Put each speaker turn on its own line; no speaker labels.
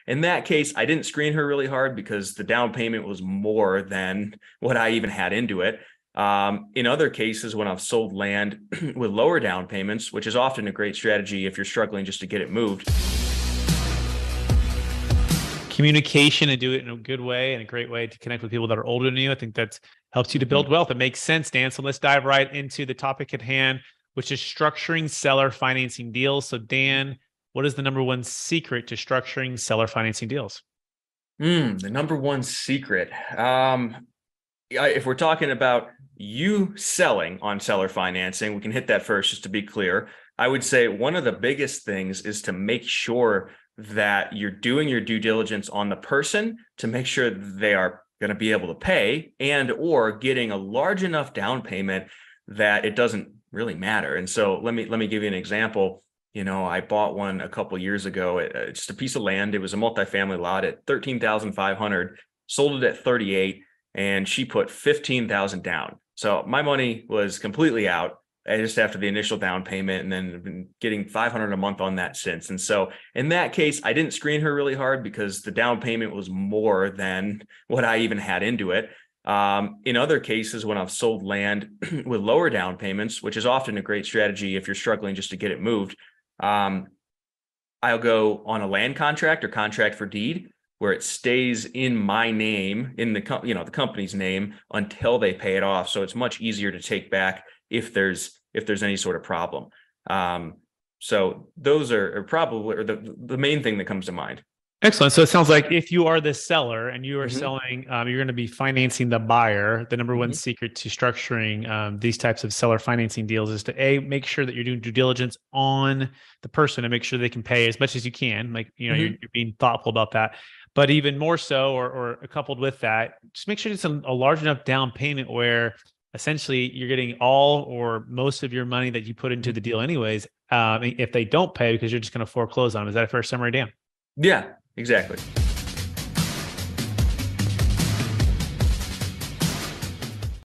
in that case, I didn't screen her really hard because the down payment was more than what I even had into it. In other cases, when I've sold land with lower down payments, which is often a great strategy if you're struggling just to get it moved.
Communication and do it in a good way and a great way to connect with people that are older than you. I think that helps you to build wealth. It makes sense, Dan. So let's dive right into the topic at hand, which is structuring seller financing deals. So Dan, what is the number one secret to structuring seller financing deals?
The number one secret. If we're talking about you selling on seller financing, we can hit that first just to be clear. I would say one of the biggest things is to make sure that you're doing your due diligence on the person to make sure they are going to be able to pay and or getting a large enough down payment that it doesn't really matter. And so let me give you an example. I bought one a couple of years ago. It's a piece of land. It was a multifamily lot at $13,500, sold it at 38, and she put 15,000 down. So my money was completely out just after the initial down payment, and then I've been getting $500 a month on that since. And so in that case, I didn't screen her really hard because the down payment was more than what I even had into it. In other cases, when I've sold land with lower down payments, which is often a great strategy if you're struggling just to get it moved, I'll go on a land contract or contract for deed where it stays in my name, in the company's name until they pay it off. So it's much easier to take back if there's any sort of problem. So those are probably the main thing that comes to mind.
Excellent. So it sounds like if you are the seller and you are selling, you're going to be financing the buyer. The number one secret to structuring these types of seller financing deals is to make sure that you're doing due diligence on the person and make sure they can pay as much as you can. Like, you're being thoughtful about that. But even more so, or coupled with that, just make sure it's a large enough down payment where essentially you're getting all or most of your money that you put into the deal anyways, if they don't pay, because you're just going to foreclose on them. Is that a fair summary, Dan?
Yeah, exactly.